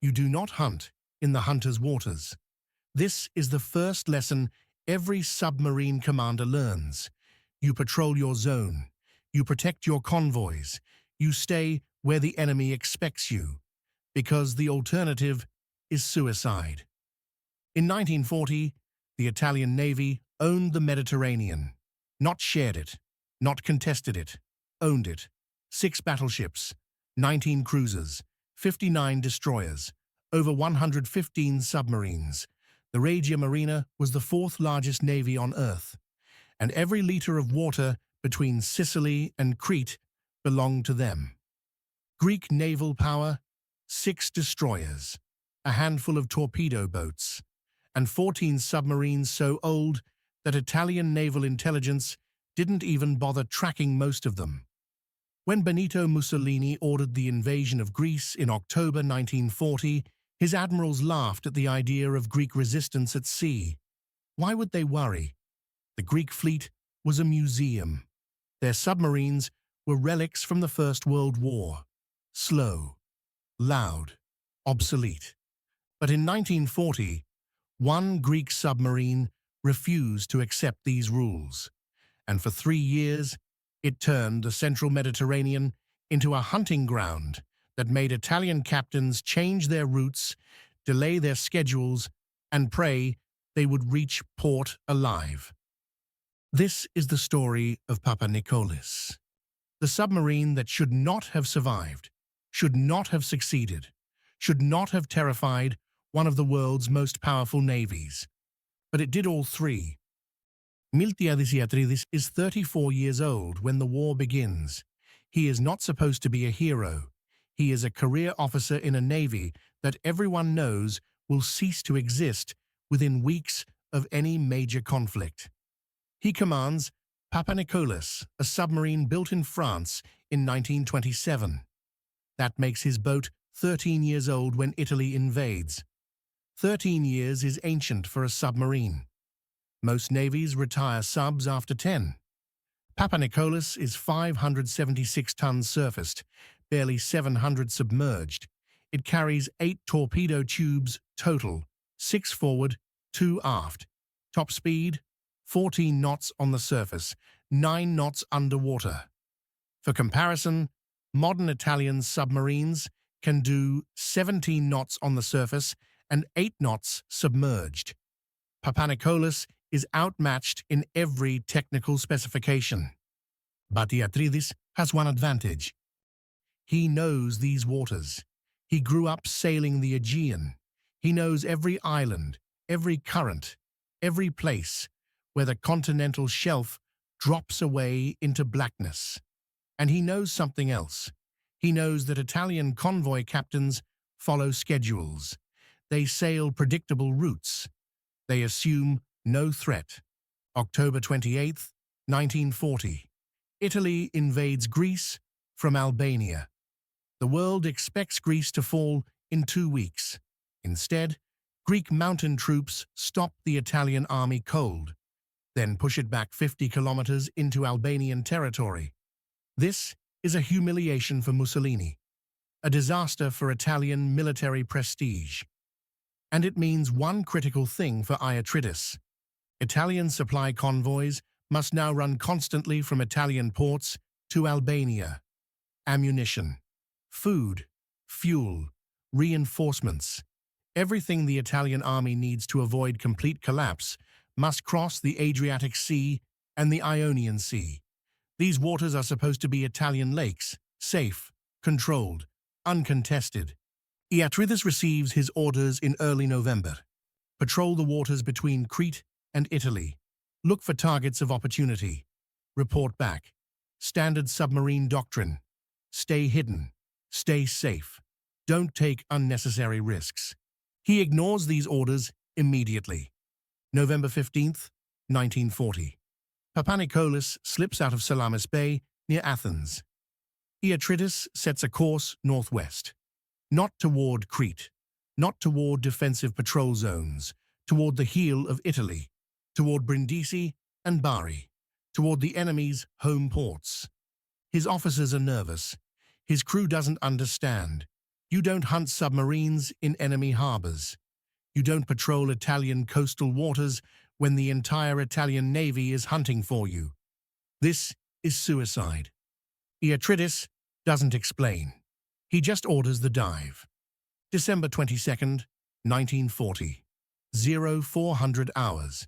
You do not hunt in the hunter's waters. This is the first lesson every submarine commander learns. You patrol your zone. You protect your convoys. You stay where the enemy expects you, because the alternative is suicide. In 1940, the Italian Navy owned the Mediterranean, not shared it, not contested it, owned it. 6 battleships, 19 cruisers, 59 destroyers, over 115 submarines. The Regia Marina was the 4th largest navy on Earth, and every liter of water between Sicily and Crete belonged to them. Greek naval power, 6 destroyers, a handful of torpedo boats, and 14 submarines so old that Italian naval intelligence didn't even bother tracking most of them. When Benito Mussolini ordered the invasion of Greece in October 1940, his admirals laughed at the idea of Greek resistance at sea. Why would they worry? The Greek fleet was a museum. Their submarines were relics from the First World War. Slow, loud, obsolete. But in 1940, one Greek submarine refused to accept these rules, and for 3 years it turned the central Mediterranean into a hunting ground that made Italian captains change their routes, delay their schedules, and pray they would reach port alive. This is the story of Papanicolis, the submarine that should not have survived, should not have succeeded, should not have terrified one of the world's most powerful navies. But it did all three. Miltiades Iatridis is 34 years old when the war begins. He is not supposed to be a hero. He is a career officer in a navy that everyone knows will cease to exist within weeks of any major conflict. He commands Papanicolis, a submarine built in France in 1927. That makes his boat 13 years old when Italy invades. 13 years is ancient for a submarine. Most navies retire subs after 10. Papanicolis is 576 tons surfaced, barely 700 submerged. It carries 8 torpedo tubes total, 6 forward, 2 aft. Top speed, 14 knots on the surface, 9 knots underwater. For comparison, modern Italian submarines can do 17 knots on the surface and 8 knots submerged. Papanicolis is outmatched in every technical specification. But Iatridis has one advantage. He knows these waters. He grew up sailing the Aegean. He knows every island, every current, every place where the continental shelf drops away into blackness. And he knows something else. He knows that Italian convoy captains follow schedules. They sail predictable routes. They assume no threat. October 28, 1940. Italy invades Greece from Albania. The world expects Greece to fall in 2 weeks. Instead, Greek mountain troops stop the Italian army cold, then push it back 50 kilometers into Albanian territory. This is a humiliation for Mussolini, a disaster for Italian military prestige. And it means one critical thing for Iatridis. Italian supply convoys must now run constantly from Italian ports to Albania. Ammunition, food, fuel, reinforcements, everything the Italian army needs to avoid complete collapse must cross the Adriatic Sea and the Ionian Sea. These waters are supposed to be Italian lakes, safe, controlled, uncontested. Iatridis receives his orders in early November. Patrol the waters between Crete and Italy. Look for targets of opportunity. Report back. Standard submarine doctrine. Stay hidden. Stay safe. Don't take unnecessary risks. He ignores these orders immediately. November 15th, 1940. Papanicolis slips out of Salamis Bay near Athens. Iatridis sets a course northwest. Not toward Crete, not toward defensive patrol zones, toward the heel of Italy, toward Brindisi and Bari, toward the enemy's home ports. His officers are nervous. His crew doesn't understand. You don't hunt submarines in enemy harbors. You don't patrol Italian coastal waters when the entire Italian navy is hunting for you. This is suicide. Iatridis doesn't explain. He just orders the dive. December 22nd, 1940. 0400 hours.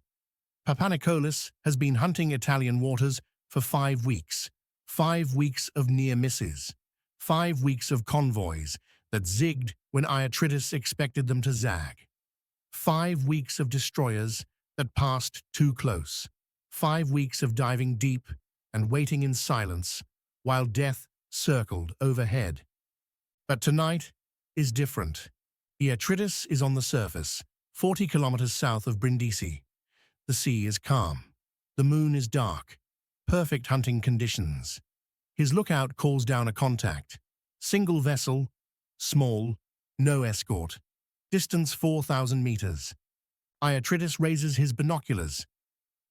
Papanicolis has been hunting Italian waters for 5 weeks. 5 weeks of near misses. 5 weeks of convoys that zigged when Iatridis expected them to zag. 5 weeks of destroyers that passed too close. 5 weeks of diving deep and waiting in silence while death circled overhead. But tonight is different. Iatridis is on the surface, 40 kilometers south of Brindisi. The sea is calm. The moon is dark. Perfect hunting conditions. His lookout calls down a contact. Single vessel, small, no escort. Distance 4,000 meters. Iatridis raises his binoculars.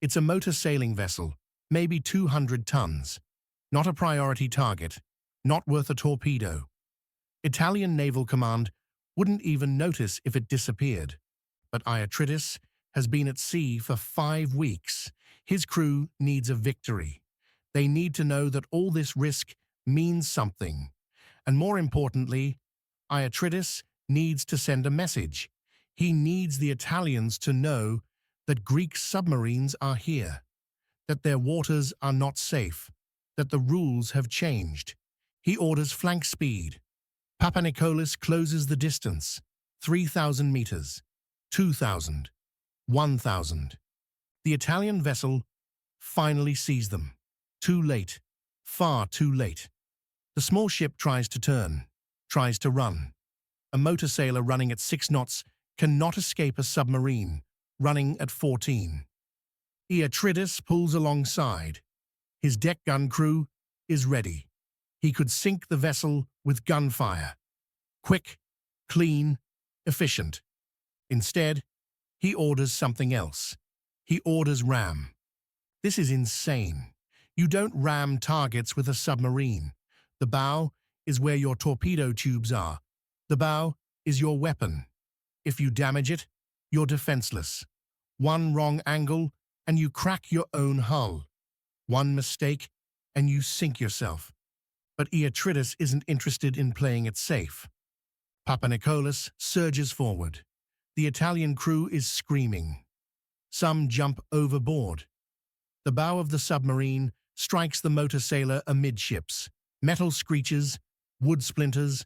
It's a motor sailing vessel, maybe 200 tons. Not a priority target. Not worth a torpedo. Italian Naval Command wouldn't even notice if it disappeared. But Iatridis has been at sea for 5 weeks. His crew needs a victory. They need to know that all this risk means something. And more importantly, Iatridis needs to send a message. He needs the Italians to know that Greek submarines are here, that their waters are not safe, that the rules have changed. He orders flank speed. Papanicolis closes the distance. 3,000 meters. 2,000. 1,000. The Italian vessel finally sees them. Too late. Far too late. The small ship tries to turn, tries to run. A motor sailor running at 6 knots cannot escape a submarine running at 14. Iatridis pulls alongside. His deck gun crew is ready. He could sink the vessel with gunfire. Quick, clean, efficient. Instead, he orders something else. He orders ram. This is insane. You don't ram targets with a submarine. The bow is where your torpedo tubes are. The bow is your weapon. If you damage it, you're defenseless. One wrong angle, and you crack your own hull. One mistake, and you sink yourself. But Iatridis isn't interested in playing it safe. Papanicolis surges forward. The Italian crew is screaming. Some jump overboard. The bow of the submarine strikes the motor sailor amidships. Metal screeches, wood splinters.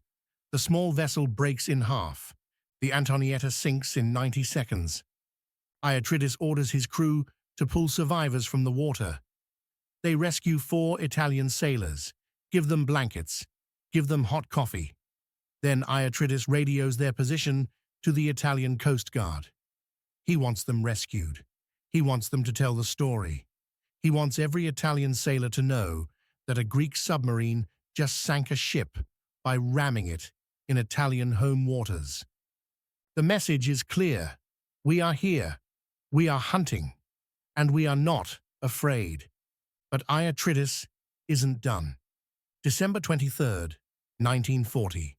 The small vessel breaks in half. The Antonietta sinks in 90 seconds. Iatridis orders his crew to pull survivors from the water. They rescue 4 Italian sailors, give them blankets, give them hot coffee. Then Iatridis radios their position to the Italian Coast Guard. He wants them rescued. He wants them to tell the story. He wants every Italian sailor to know that a Greek submarine just sank a ship by ramming it in Italian home waters. The message is clear. We are here. We are hunting. And we are not afraid. But Iatridis isn't done. December 23rd, 1940.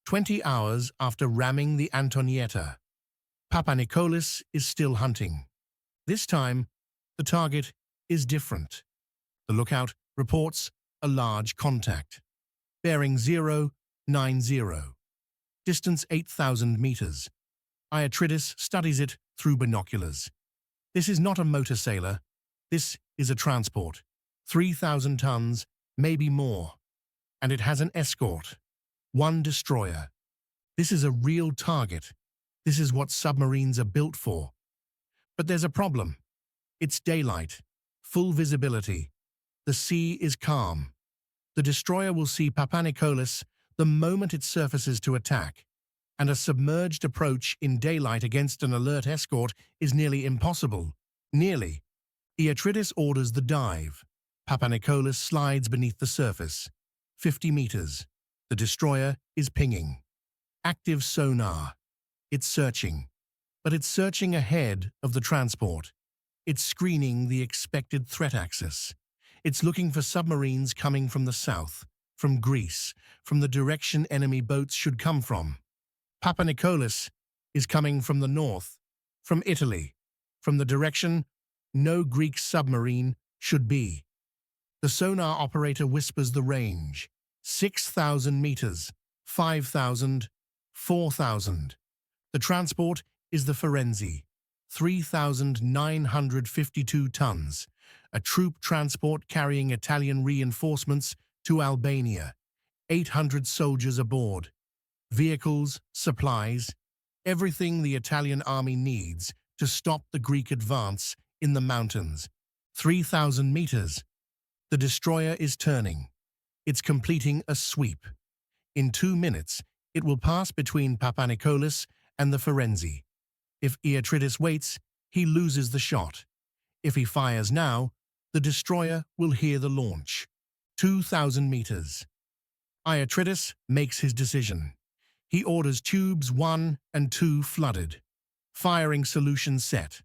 20 hours after ramming the Antonietta, Papanicolis is still hunting. This time, the target is different. The lookout reports a large contact. Bearing 090. Distance 8,000 meters. Iatridis studies it through binoculars. This is not a motor sailor. This is a transport. 3,000 tons, maybe more. And it has an escort. 1 destroyer. This is a real target. This is what submarines are built for. But there's a problem. It's daylight. Full visibility. The sea is calm. The destroyer will see Papanicolis the moment it surfaces to attack, and a submerged approach in daylight against an alert escort is nearly impossible. Nearly. Iatridis orders the dive. Papanicolis slides beneath the surface. 50 meters. The destroyer is pinging. Active sonar. It's searching. But it's searching ahead of the transport. It's screening the expected threat axis. It's looking for submarines coming from the south, from Greece, from the direction enemy boats should come from. Papanicolis is coming from the north, from Italy, from the direction no Greek submarine should be. The sonar operator whispers the range: 6,000 meters, 5,000, 4,000. The transport is the Firenze, 3,952 tons, a troop transport carrying Italian reinforcements to Albania, 800 soldiers aboard, vehicles, supplies, everything the Italian army needs to stop the Greek advance in the mountains. 3,000 meters. The destroyer is turning. It's completing a sweep. In 2 minutes, it will pass between Papanicolis and the Firenze. If Iatridis waits, he loses the shot. If he fires now, the destroyer will hear the launch. 2,000 meters. Iatridis makes his decision. He orders tubes 1 and 2 flooded. Firing solution set.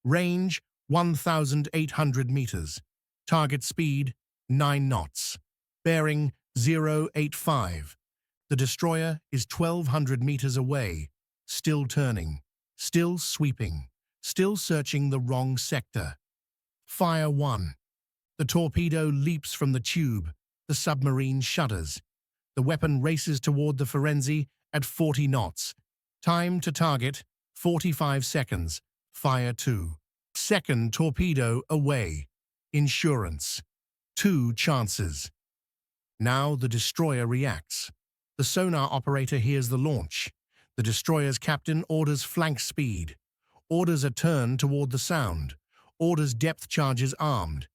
Range 1,800 meters. Target speed 9 knots. Bearing 085. The destroyer is 1,200 meters away, still turning, still sweeping, still searching the wrong sector. Fire 1. The torpedo leaps from the tube. The submarine shudders. The weapon races toward the Firenze at 40 knots. Time to target, 45 seconds. Fire 2. Second torpedo away. Insurance. 2 chances. Now the destroyer reacts. The sonar operator hears the launch. The destroyer's captain orders flank speed. Orders a turn toward the sound. Orders depth charges armed.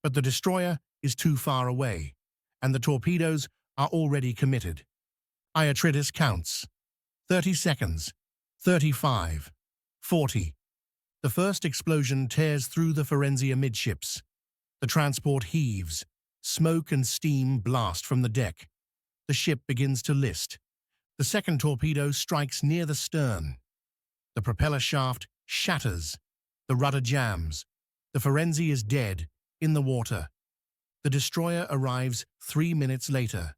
But the destroyer is too far away, and the torpedoes are already committed. Iatridis counts. 30 seconds. 35. 40. The first explosion tears through the Firenze amidships. The transport heaves. Smoke and steam blast from the deck. The ship begins to list. The second torpedo strikes near the stern. The propeller shaft shatters. The rudder jams. The Firenze is dead, in the water. The destroyer arrives 3 minutes later.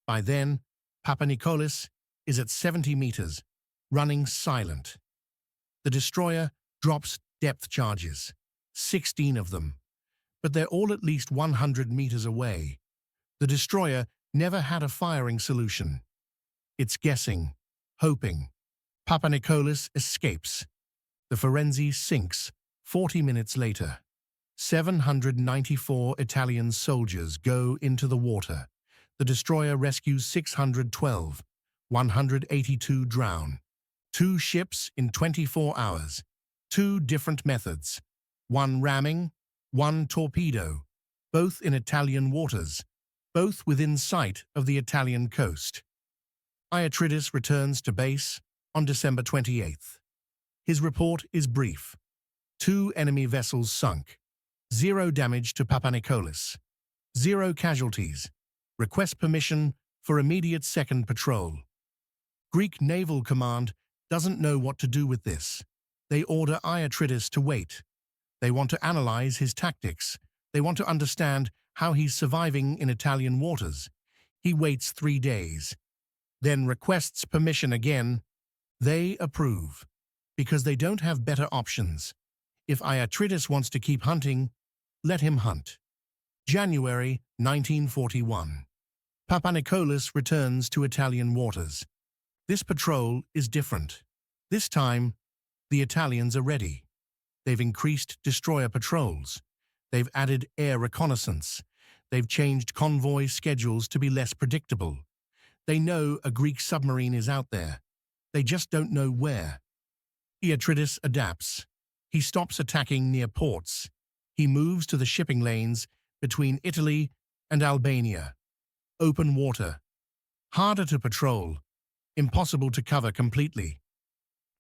By then, Papanicolis is at 70 meters, running silent. The destroyer drops depth charges, 16 of them, but they're all at least 100 meters away. The destroyer never had a firing solution. It's guessing, hoping. Papanicolis escapes. The Firenze sinks 40 minutes later. 794 Italian soldiers go into the water. The destroyer rescues 612. 182 drown. 2 ships in 24 hours. 2 different methods. 1 ramming, 1 torpedo. Both in Italian waters. Both within sight of the Italian coast. Iatridis returns to base on December 28th. His report is brief. 2 enemy vessels sunk. 0 damage to Papanicolis. 0 casualties. Request permission for immediate second patrol. Greek Naval Command doesn't know what to do with this. They order Iatridis to wait. They want to analyze his tactics. They want to understand how he's surviving in Italian waters. He waits 3 days. Then requests permission again. They approve, because they don't have better options. If Iatridis wants to keep hunting, let him hunt. January 1941. Papanicolis returns to Italian waters. This patrol is different. This time, the Italians are ready. They've increased destroyer patrols. They've added air reconnaissance. They've changed convoy schedules to be less predictable. They know a Greek submarine is out there. They just don't know where. Iatridis adapts. He stops attacking near ports. He moves to the shipping lanes between Italy and Albania. Open water. Harder to patrol. Impossible to cover completely.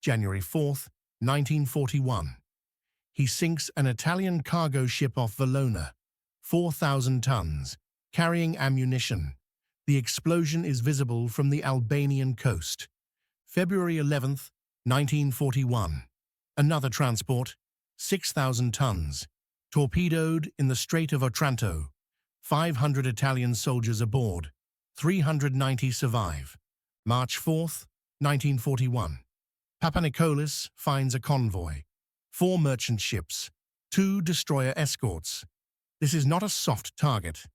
January 4th, 1941. He sinks an Italian cargo ship off Valona, 4,000 tons, carrying ammunition. The explosion is visible from the Albanian coast. February 11th, 1941. Another transport, 6,000 tons, torpedoed in the Strait of Otranto. 500 Italian soldiers aboard. 390 survive. March 4th, 1941. Papanicolis finds a convoy. 4 merchant ships. 2 destroyer escorts. This is not a soft target.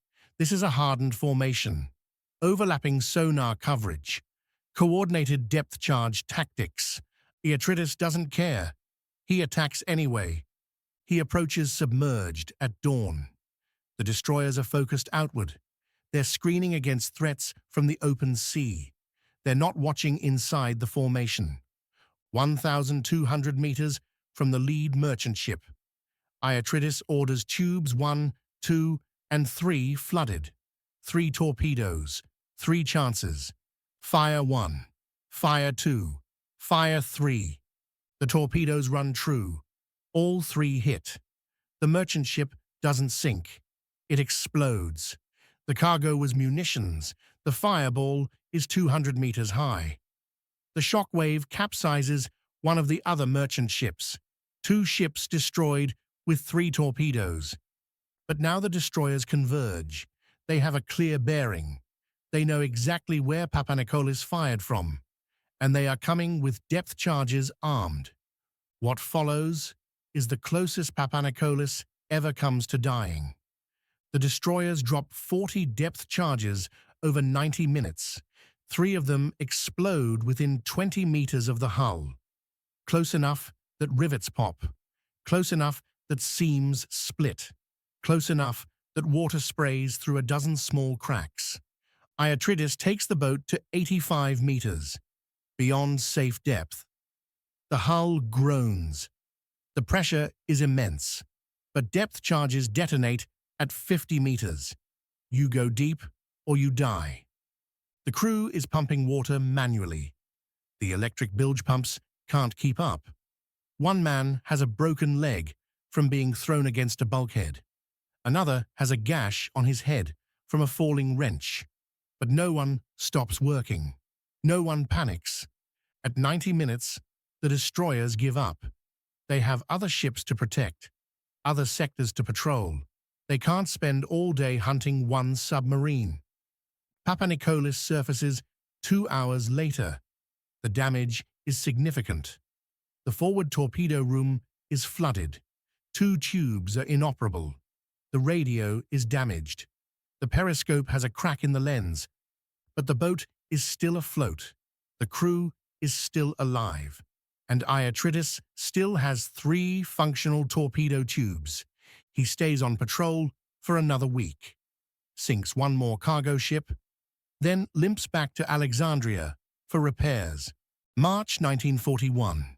This is a hardened formation. Overlapping sonar coverage. Coordinated depth charge tactics. Iatridis doesn't care. He attacks anyway. He approaches submerged at dawn. The destroyers are focused outward. They're screening against threats from the open sea. They're not watching inside the formation. 1,200 meters from the lead merchant ship. Iatridis orders tubes 1, 2, and 3 flooded. 3 torpedoes. 3 chances. Fire 1. Fire 2. Fire 3. The torpedoes run true. All 3 hit. The merchant ship doesn't sink. It explodes. The cargo was munitions. The fireball is 200 meters high. The shock wave capsizes one of the other merchant ships. 2 ships destroyed with 3 torpedoes. But now the destroyers converge. They have a clear bearing. They know exactly where Papanicolis fired from, and they are coming with depth charges armed. What follows is the closest Papanicolis ever comes to dying. The destroyers drop 40 depth charges over 90 minutes. 3 of them explode within 20 meters of the hull. Close enough that rivets pop. Close enough that seams split. Close enough that water sprays through a dozen small cracks. Iatridis takes the boat to 85 meters, beyond safe depth. The hull groans. The pressure is immense, but depth charges detonate at 50 meters. You go deep or you die. The crew is pumping water manually. The electric bilge pumps can't keep up. One man has a broken leg from being thrown against a bulkhead. Another has a gash on his head from a falling wrench. But no one stops working. No one panics. At 90 minutes, the destroyers give up. They have other ships to protect, other sectors to patrol. They can't spend all day hunting one submarine. Papanicolis surfaces 2 hours later. The damage is significant. The forward torpedo room is flooded. 2 tubes are inoperable. The radio is damaged. The periscope has a crack in the lens, but the boat is still afloat. The crew is still alive, and Iatridis still has 3 functional torpedo tubes. He stays on patrol for another week, sinks 1 more cargo ship, then limps back to Alexandria for repairs. March 1941.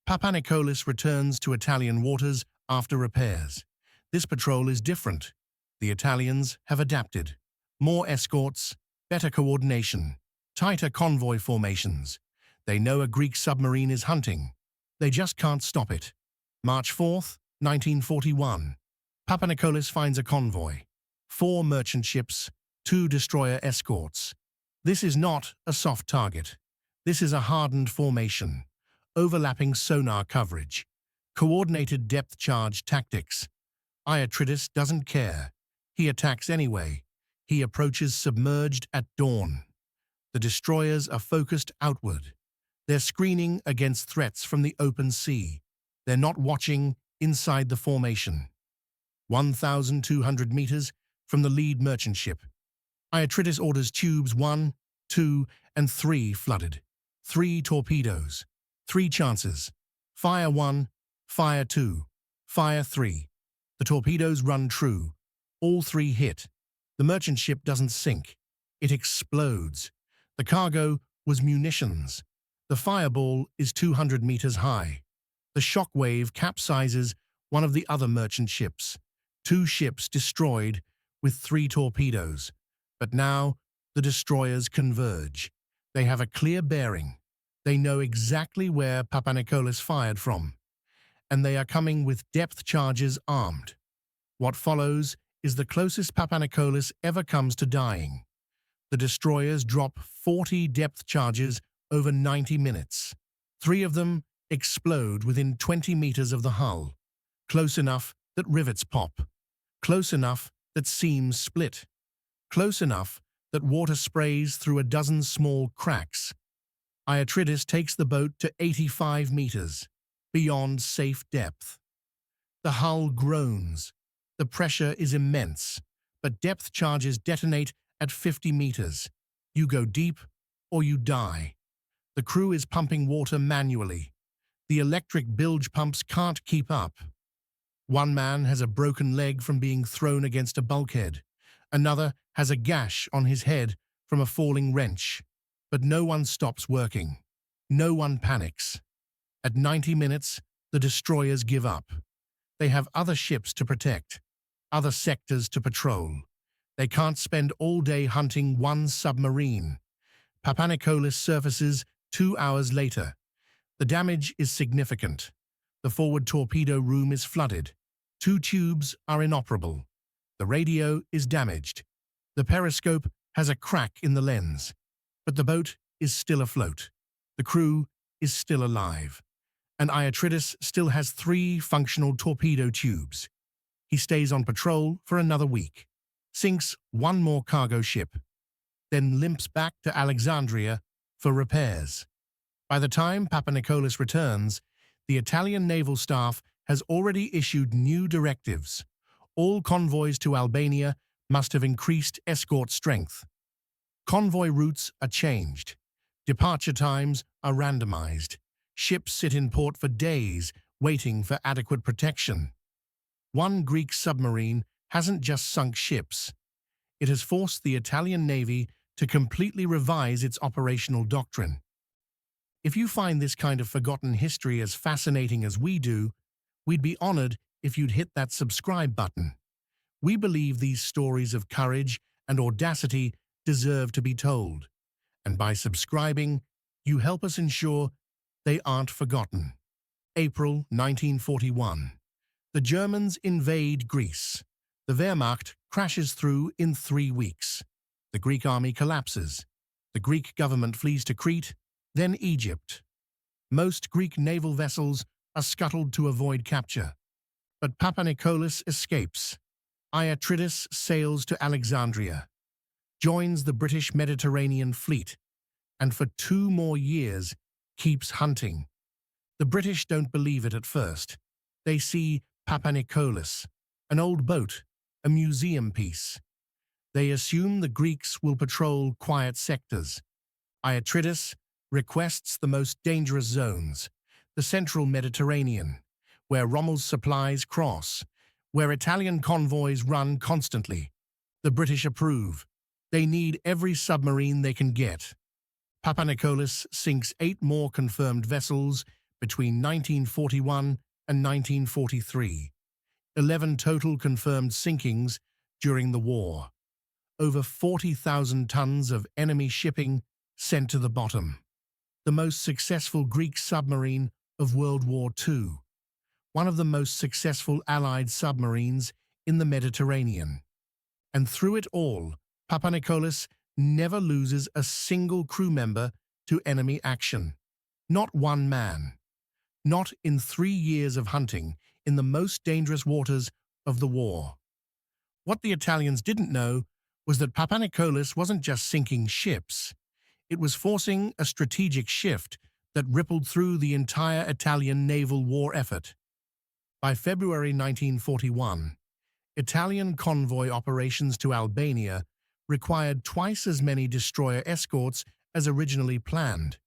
Papanicolis returns to Italian waters after repairs. This patrol is different. The Italians have adapted. More escorts, better coordination, tighter convoy formations. They know a Greek submarine is hunting. They just can't stop it. March 4th, 1941. Papanicolis finds a convoy. 4 merchant ships, 2 destroyer escorts. This is not a soft target. This is a hardened formation. Overlapping sonar coverage. Coordinated depth charge tactics. Iatridis doesn't care. He attacks anyway. He approaches submerged at dawn. The destroyers are focused outward. They're screening against threats from the open sea. They're not watching inside the formation. 1,200 meters from the lead merchant ship. Iatridis orders tubes 1, 2, and 3 flooded. 3 torpedoes. 3 chances. Fire 1, fire 2, fire 3. The torpedoes run true. All 3 hit. The merchant ship doesn't sink. It explodes. The cargo was munitions. The fireball is 200 meters high. The shock wave capsizes one of the other merchant ships. 2 ships destroyed with 3 torpedoes. But now the destroyers converge. They have a clear bearing. They know exactly where Papanicolis fired from. And they are coming with depth charges armed. What follows is the closest Papanicolis ever comes to dying. The destroyers drop 40 depth charges over 90 minutes. 3 of them explode within 20 meters of the hull, close enough that rivets pop, close enough that seams split, close enough that water sprays through a dozen small cracks. Iatridis takes the boat to 85 meters, beyond safe depth. The hull groans. The pressure is immense, but depth charges detonate at 50 meters. You go deep, or you die. The crew is pumping water manually. The electric bilge pumps can't keep up. One man has a broken leg from being thrown against a bulkhead. Another has a gash on his head from a falling wrench. But no one stops working. No one panics. At 90 minutes, the destroyers give up. They have other ships to protect, other sectors to patrol. They can't spend all day hunting one submarine. Papanicolis surfaces 2 hours later. The damage is significant. The forward torpedo room is flooded. 2 tubes are inoperable. The radio is damaged. The periscope has a crack in the lens. But the boat is still afloat. The crew is still alive. And Iatridis still has 3 functional torpedo tubes. He stays on patrol for another week, sinks 1 more cargo ship, then limps back to Alexandria for repairs. By the time Papanicolis returns, the Italian naval staff has already issued new directives. All convoys to Albania must have increased escort strength. Convoy routes are changed. Departure times are randomized. Ships sit in port for days, waiting for adequate protection. One Greek submarine hasn't just sunk ships. It has forced the Italian Navy to completely revise its operational doctrine. If you find this kind of forgotten history as fascinating as we do, we'd be honored if you'd hit that subscribe button. We believe these stories of courage and audacity deserve to be told, and by subscribing, you help us ensure they aren't forgotten. April 1941. The Germans invade Greece. The Wehrmacht crashes through in 3 weeks. The Greek army collapses. The Greek government flees to Crete, then Egypt. Most Greek naval vessels are scuttled to avoid capture. But Papanicolis escapes. Iatridis sails to Alexandria, joins the British Mediterranean fleet, and for 2 more years keeps hunting. The British don't believe it at first. They see Papanicolis, an old boat, a museum piece. They assume the Greeks will patrol quiet sectors. Iatridis requests the most dangerous zones, the central Mediterranean, where Rommel's supplies cross, where Italian convoys run constantly. The British approve. They need every submarine they can get. Papanicolis sinks 8 more confirmed vessels between 1941 and 1943. 11 total confirmed sinkings during the war. Over 40,000 tons of enemy shipping sent to the bottom. The most successful Greek submarine of World War II. One of the most successful Allied submarines in the Mediterranean. And through it all, Papanicolis never loses a single crew member to enemy action. Not one man. Not in 3 years of hunting in the most dangerous waters of the war. What the Italians didn't know was that Papanicolis wasn't just sinking ships. It was forcing a strategic shift that rippled through the entire Italian naval war effort. By February 1941, Italian convoy operations to Albania required twice as many destroyer escorts as originally planned.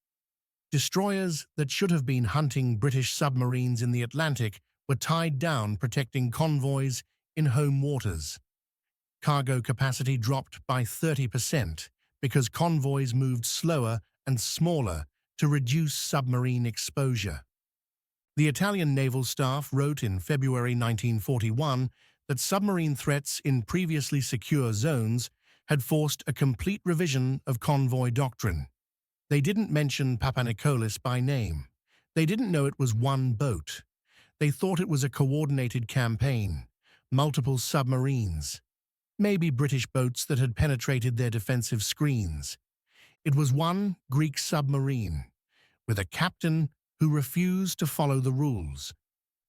Destroyers that should have been hunting British submarines in the Atlantic were tied down protecting convoys in home waters. Cargo capacity dropped by 30% because convoys moved slower and smaller to reduce submarine exposure. The Italian naval staff wrote in February 1941 that submarine threats in previously secure zones had forced a complete revision of convoy doctrine. They didn't mention Papanicolis by name. They didn't know it was one boat. They thought it was a coordinated campaign, multiple submarines, maybe British boats that had penetrated their defensive screens. It was one Greek submarine, with a captain who refused to follow the rules.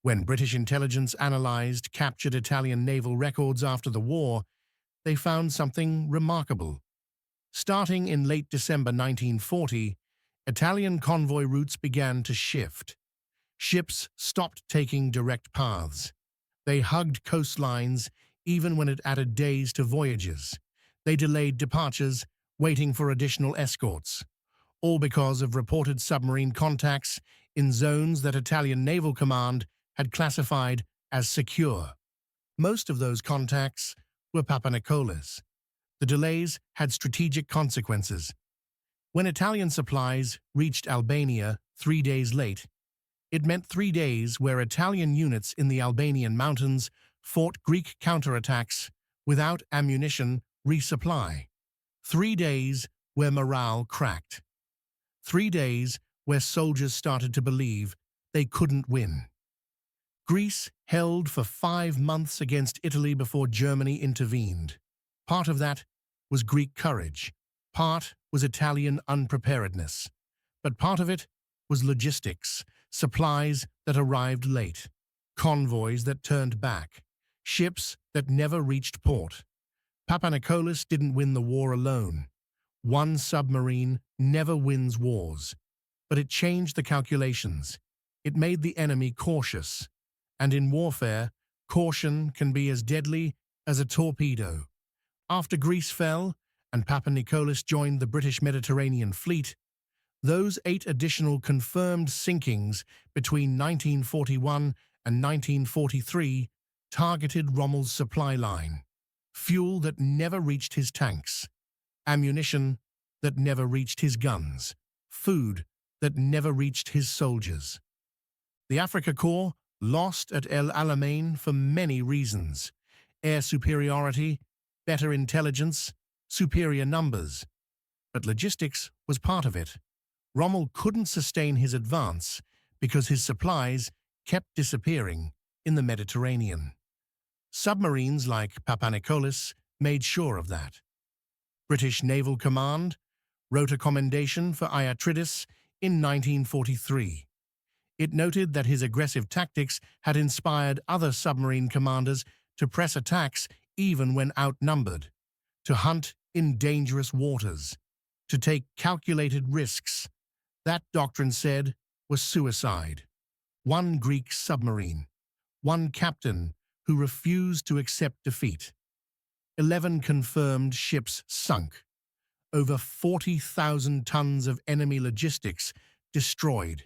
When British intelligence analyzed captured Italian naval records after the war, they found something remarkable. Starting in late December 1940, Italian convoy routes began to shift. Ships stopped taking direct paths. They hugged coastlines even when it added days to voyages. They delayed departures, waiting for additional escorts, all because of reported submarine contacts in zones that Italian Naval Command had classified as secure. Most of those contacts were Papanicolis. The delays had strategic consequences. When Italian supplies reached Albania 3 days late, it meant 3 days where Italian units in the Albanian mountains fought Greek counterattacks without ammunition resupply. 3 days where morale cracked. 3 days where soldiers started to believe they couldn't win. Greece held for 5 months against Italy before Germany intervened. Part of that was Greek courage. Part was Italian unpreparedness. But part of it was logistics, supplies that arrived late, convoys that turned back, ships that never reached port. Papanicolis didn't win the war alone. One submarine never wins wars. But it changed the calculations. It made the enemy cautious. And in warfare, caution can be as deadly as a torpedo. After Greece fell and Papanicolis joined the British Mediterranean Fleet, those 8 additional confirmed sinkings between 1941 and 1943 targeted Rommel's supply line. Fuel that never reached his tanks, ammunition that never reached his guns, food that never reached his soldiers. The Africa Corps lost at El Alamein for many reasons: air superiority, better intelligence, superior numbers. But logistics was part of it. Rommel couldn't sustain his advance because his supplies kept disappearing in the Mediterranean. Submarines like Papanicolis made sure of that. British Naval Command wrote a commendation for Iatridis in 1943. It noted that his aggressive tactics had inspired other submarine commanders to press attacks even when outnumbered, to hunt in dangerous waters, to take calculated risks. That doctrine said was suicide. One Greek submarine, one captain who refused to accept defeat. 11 confirmed ships sunk. Over 40,000 tons of enemy logistics destroyed.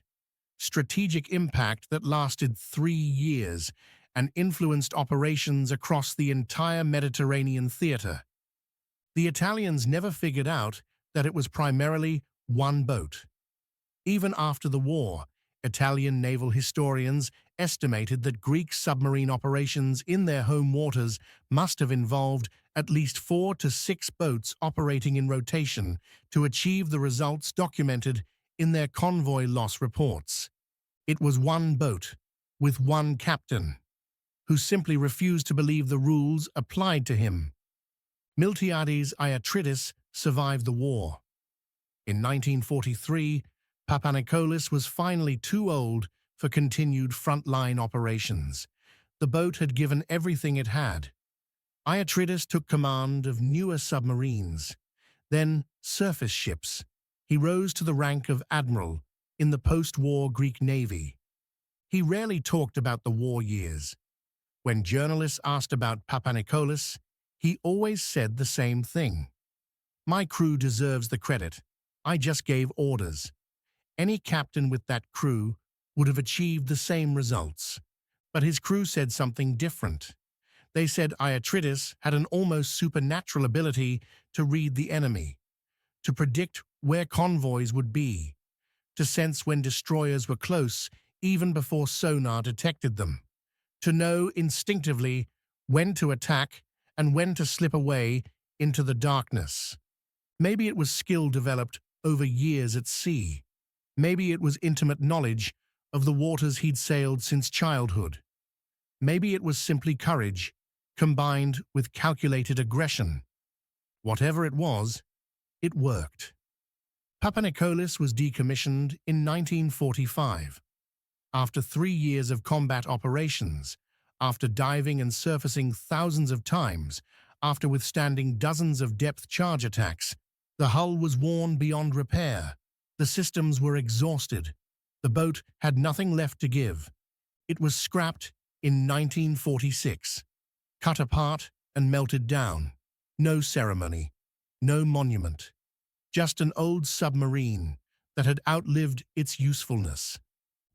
Strategic impact that lasted 3 years and influenced operations across the entire Mediterranean theater. The Italians never figured out that it was primarily one boat. Even after the war, Italian naval historians estimated that Greek submarine operations in their home waters must have involved at least 4 to 6 boats operating in rotation to achieve the results documented in their convoy loss reports. It was one boat, with one captain, who simply refused to believe the rules applied to him. Miltiades Iatridis survived the war. In 1943, Papanicolis was finally too old for continued frontline operations. The boat had given everything it had. Iatridis took command of newer submarines, then surface ships. He rose to the rank of admiral in the post-war Greek Navy. He rarely talked about the war years. When journalists asked about Papanicolis, he always said the same thing. "My crew deserves the credit. I just gave orders." Any captain with that crew would have achieved the same results. But his crew said something different. They said Iatridis had an almost supernatural ability to read the enemy, to predict where convoys would be, to sense when destroyers were close even before sonar detected them, to know instinctively when to attack and when to slip away into the darkness. Maybe it was skill developed over years at sea. Maybe it was intimate knowledge of the waters he'd sailed since childhood. Maybe it was simply courage, combined with calculated aggression. Whatever it was, it worked. Papanicolis was decommissioned in 1945. After 3 years of combat operations, after diving and surfacing thousands of times, after withstanding dozens of depth charge attacks, the hull was worn beyond repair. The systems were exhausted. The boat had nothing left to give. It was scrapped in 1946, cut apart and melted down. No ceremony, no monument, just an old submarine that had outlived its usefulness.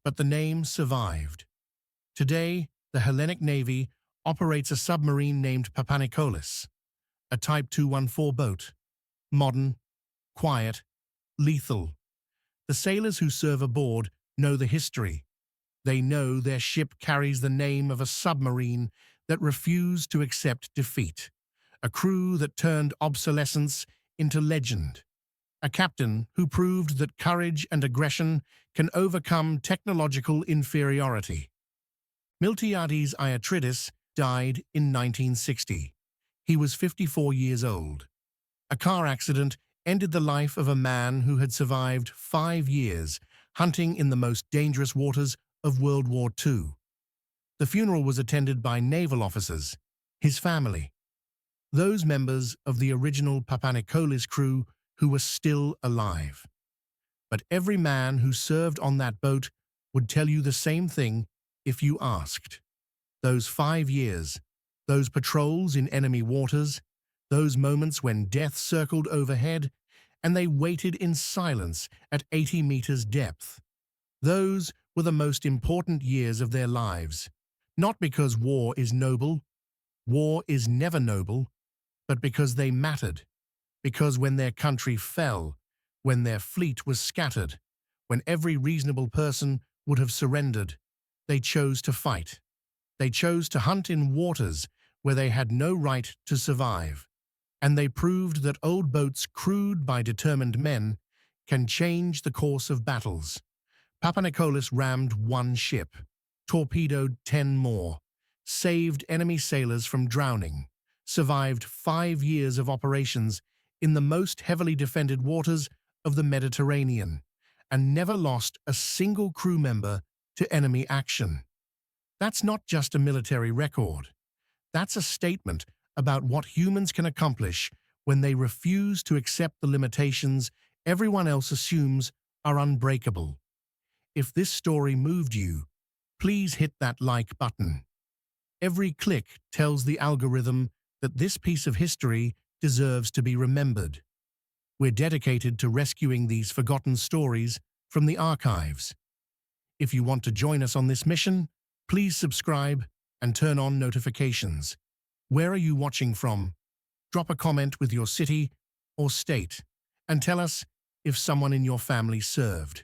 But the name survived. Today, the Hellenic Navy operates a submarine named Papanicolis, a Type 214 boat. Modern, quiet, lethal. The sailors who serve aboard know the history. They know their ship carries the name of a submarine that refused to accept defeat, a crew that turned obsolescence into legend, a captain who proved that courage and aggression can overcome technological inferiority. Miltiades Iatridis died in 1960. He was 54 years old. A car accident ended the life of a man who had survived 5 years hunting in the most dangerous waters of World War II. The funeral was attended by naval officers, his family, those members of the original Papanicolis crew who were still alive. But every man who served on that boat would tell you the same thing if you asked. Those 5 years, those patrols in enemy waters, those moments when death circled overhead and they waited in silence at 80 meters depth. Those were the most important years of their lives, not because war is noble, war is never noble, but because they mattered, because when their country fell, when their fleet was scattered, when every reasonable person would have surrendered, they chose to fight. They chose to hunt in waters where they had no right to survive, and they proved that old boats crewed by determined men can change the course of battles. Papanicolis rammed 1 ship, torpedoed 10 more, saved enemy sailors from drowning, survived 5 years of operations in the most heavily defended waters of the Mediterranean, and never lost a single crew member to enemy action. That's not just a military record. That's a statement about what humans can accomplish when they refuse to accept the limitations everyone else assumes are unbreakable. If this story moved you, please hit that like button. Every click tells the algorithm that this piece of history deserves to be remembered. We're dedicated to rescuing these forgotten stories from the archives. If you want to join us on this mission, please subscribe and turn on notifications. Where are you watching from? Drop a comment with your city or state and tell us if someone in your family served.